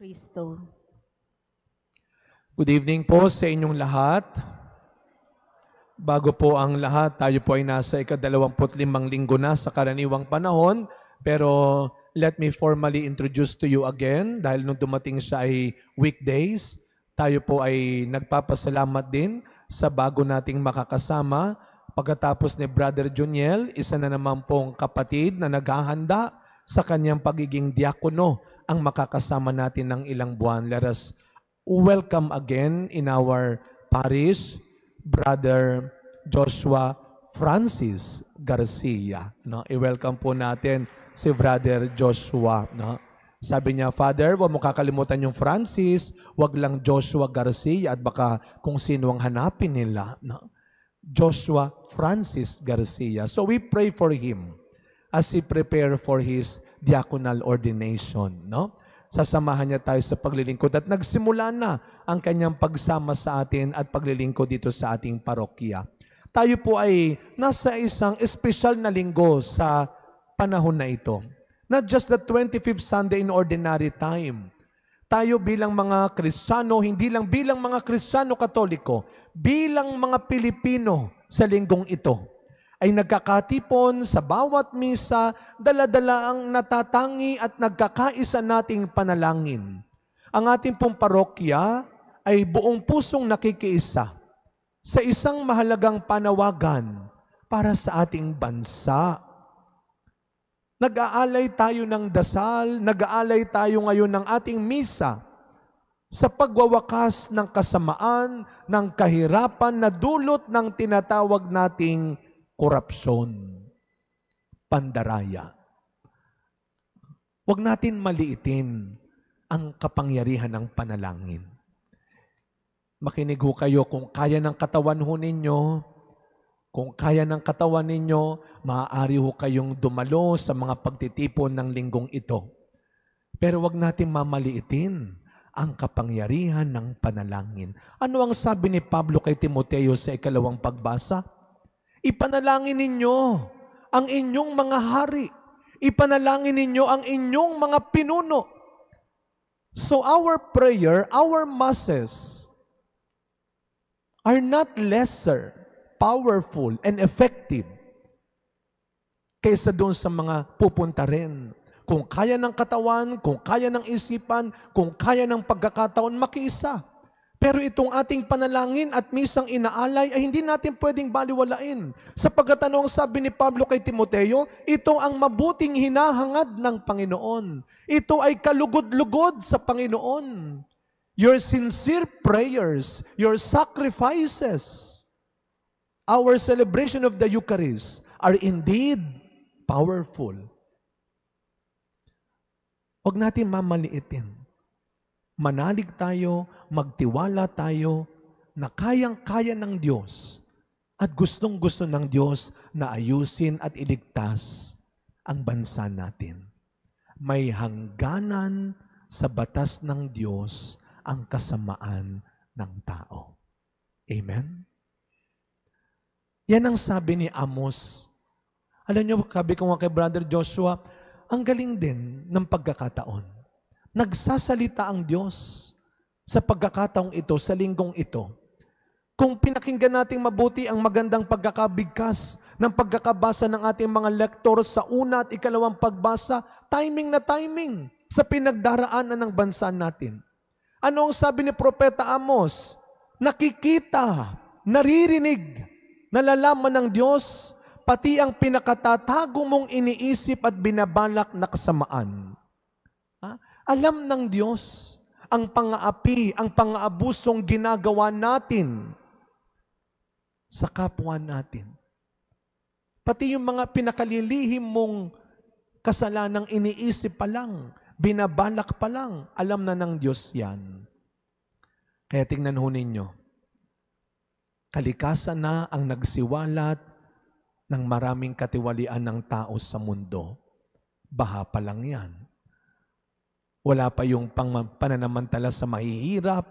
Kristo. Good evening po sa inyong lahat. Bago po ang lahat, tayo po ay nasa ika-25 linggo na sa karaniwang panahon. Pero let me formally introduce to you again dahil nung dumating siya ay weekdays. Tayo po ay nagpapasalamat din sa bago nating makakasama. Pagkatapos ni Brother Juniel, isa na naman pong kapatid na naghahanda sa kanyang pagiging diakono ang makakasama natin ng ilang buwan. Let us welcome again in our parish, Brother Joshua Francis Garcia. No? I-welcome po natin si Brother Joshua. No? Sabi niya, Father, huwag mo kakalimutan yung Francis, huwag lang Joshua Garcia at baka kung sino ang hanapin nila. No? Joshua Francis Garcia. So we pray for him as he prepare for his diaconal ordination. No? Sasamahan niya tayo sa paglilingkod at nagsimula na ang kanyang pagsama sa atin at paglilingkod dito sa ating parokya. Tayo po ay nasa isang espesyal na linggo sa panahon na ito. Not just the 25th Sunday in ordinary time. Tayo bilang mga Kristiyano, hindi lang bilang mga Kristiyano Katoliko, bilang mga Pilipino sa linggong ito, ay nagkakatipon sa bawat misa, dala-dala ang natatangi at nagkakaisa nating panalangin. Ang ating pong parokya ay buong pusong nakikiisa sa isang mahalagang panawagan para sa ating bansa. Nag-aalay tayo ng dasal, nag-aalay tayo ngayon ng ating misa sa pagwawakas ng kasamaan, ng kahirapan na dulot ng tinatawag nating korupsyon, pandaraya. Huwag natin maliitin ang kapangyarihan ng panalangin. Makinig ho kayo, kung kaya ng katawan ho ninyo, kung kaya ng katawan ninyo, maaari ho kayong dumalo sa mga pagtitipon ng linggong ito. Pero huwag natin mamaliitin ang kapangyarihan ng panalangin. Ano ang sabi ni Pablo kay Timoteo sa 2 pagbasa? Ipanalangin ninyo ang inyong mga hari. Ipanalangin ninyo ang inyong mga pinuno. So our prayer, our masses are not lesser, powerful, and effective kaysa doon sa mga pupunta rin. Kung kaya ng katawan, kung kaya ng isipan, kung kaya ng pagkakataon, makiisa. Pero itong ating panalangin at misang inaalay ay hindi natin pwedeng baliwalain. Sapagkat ano ang sabi ni Pablo kay Timoteo, ito ang mabuting hinahangad ng Panginoon. Ito ay kalugod-lugod sa Panginoon. Your sincere prayers, your sacrifices, our celebration of the Eucharist are indeed powerful. Huwag natin mamaliitin. Manalig tayo, magtiwala tayo na kayang-kaya ng Diyos at gustong-gusto ng Diyos na ayusin at iligtas ang bansa natin. May hangganan sa batas ng Diyos ang kasamaan ng tao. Amen? Yan ang sabi ni Amos. Alam niyo, sabi ko nga kay Brother Joshua, ang galing din ng pagkakataon. Nagsasalita ang Diyos sa pagkakataong ito, sa linggong ito. Kung pinakinggan natin mabuti ang magandang pagkakabigkas ng pagkakabasa ng ating mga lektor sa una at ikalawang pagbasa, timing na timing sa pinagdaraanan ng bansa natin. Ano ang sabi ni Propeta Amos? Nakikita, naririnig, nalalaman ng Diyos, pati ang pinakatatago mong iniisip at binabalak na kasamaan. Alam ng Diyos ang pang-aapi, ang pang-aabusong ginagawa natin sa kapwa natin. Pati yung mga pinakalilihim mong kasalanang iniisip pa lang, binabalak pa lang, alam na ng Diyos yan. Kaya tingnan ho ninyo, kalikasan na ang nagsiwalat ng maraming katiwalian ng tao sa mundo. Baha pa lang yan. Wala pa yung pananamantala sa mahihirap,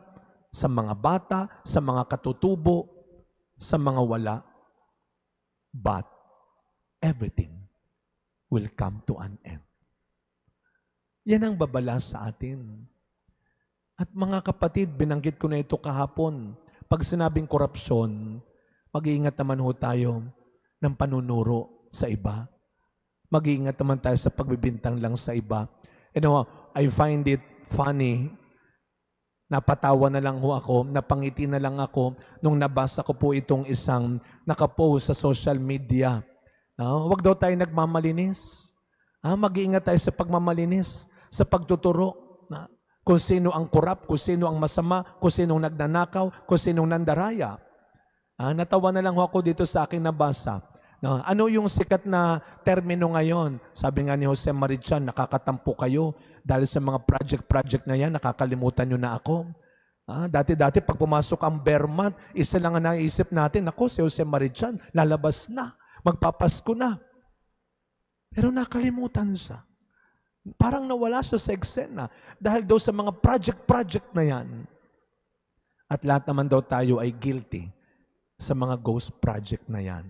sa mga bata, sa mga katutubo, sa mga wala. But everything will come to an end. Yan ang babala sa atin. At mga kapatid, binanggit ko na ito kahapon. Pag sinabing korupsyon, mag-iingat naman ho tayo ng panunuro sa iba. Mag-iingat naman tayo sa pagbibintang lang sa iba. I find it funny. Napatawa na lang ho ako, napangiti na lang ako nung nabasa ko po itong isang nakapost sa social media. Huwag daw tayo nagmamalinis. Mag-iingat tayo sa pagmamalinis, sa pagtuturo. Kung sino ang korap, kung sino ang masama, kung sino ang nagnanakaw, kung sino ang nandaraya. Natawa na lang ako dito sa aking nabasa. Ano yung sikat na termino ngayon? Sabi nga ni Jose Marichan, nakakatampo kayo dahil sa mga project na yan, nakakalimutan nyo na ako. Dati-dati pag pumasok ang Berman, isa lang ang naisip natin, ako si Jose Marichan, lalabas na, magpapasko na. Pero nakalimutan siya. Parang nawala siya sa eksena dahil daw sa mga project na yan. At lahat naman daw tayo ay guilty sa mga ghost project na yan.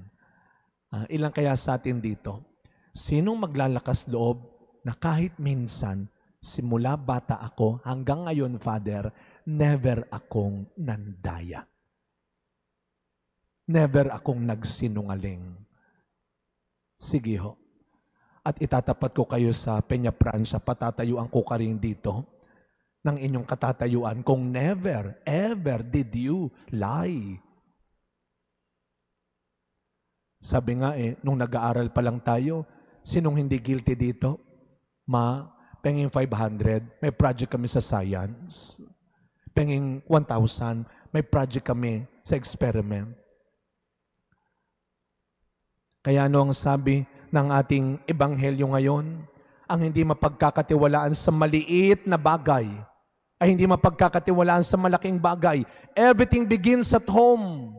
Ilang kaya sa atin dito? Sinong maglalakas loob na kahit minsan, simula bata ako hanggang ngayon, Father, never akong nandaya. Never akong nagsinungaling. Sige ho. At itatapat ko kayo sa Peña Francia, patatayuan ko ka rin dito ng inyong katatayuan kung never, ever did you lie. Sabi nga nung nag-aaral pa lang tayo, sinong hindi guilty dito? Penging 500, may project kami sa science. Penging 1,000, may project kami sa experiment. Kaya ano ang sabi ng ating ebanghelyo ngayon? Ang hindi mapagkakatiwalaan sa maliit na bagay ay hindi mapagkakatiwalaan sa malaking bagay. Everything begins at home.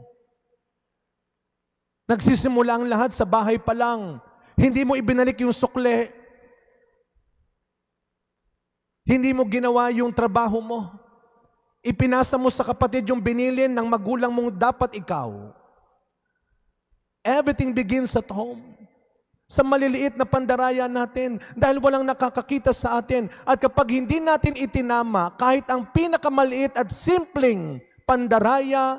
Nagsisimula ang lahat sa bahay pa lang. Hindi mo ibinalik yung sukle. Hindi mo ginawa yung trabaho mo. Ipinasa mo sa kapatid yung binilin ng magulang mong dapat ikaw. Everything begins at home. Sa maliliit na pandaraya natin dahil walang nakakakita sa atin. At kapag hindi natin itinama kahit ang pinakamaliit at simpleng pandaraya,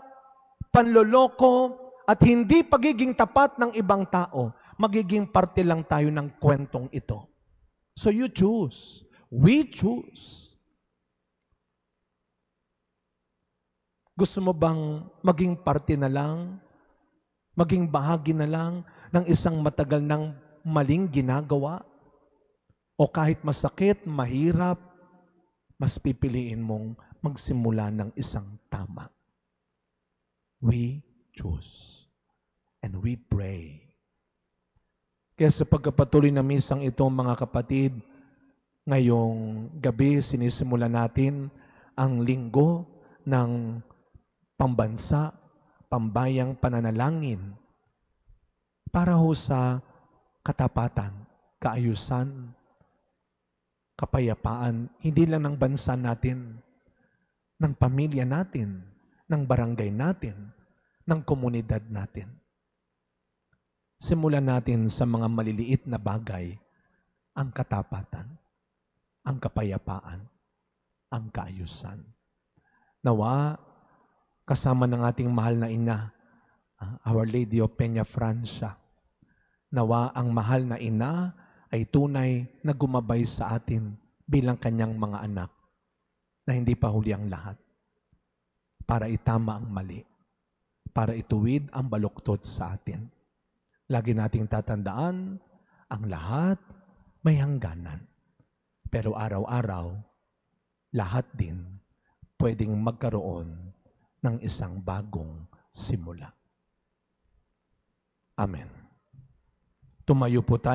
panloloko, at hindi pagiging tapat ng ibang tao, magiging parte lang tayo ng kwentong ito. So you choose. We choose. Gusto mo bang maging parte na lang, maging bahagi na lang ng isang matagal ng maling ginagawa? O kahit masakit, mahirap, mas pipiliin mong magsimula ng isang tama? We choose. And we pray. Kaya sa pagkapatuloy na misang ito, mga kapatid, ngayong gabi sinisimula natin ang linggo ng pambansa, pambayang pananalangin para ho sa katapatan, kaayusan, kapayapaan, hindi lang ng bansa natin, ng pamilya natin, ng barangay natin, ng komunidad natin. Simulan natin sa mga maliliit na bagay, ang katapatan, ang kapayapaan, ang kaayusan. Nawa, kasama ng ating mahal na ina, Our Lady of Peña Francia, nawa ang mahal na ina ay tunay na gumabay sa atin bilang kanyang mga anak na hindi pa huli ang lahat para itama ang mali, para ituwid ang baluktot sa atin. Lagi nating tatandaan, ang lahat may hangganan. Pero araw-araw, lahat din pwedeng magkaroon ng isang bagong simula. Amen. Tumayo po tayo.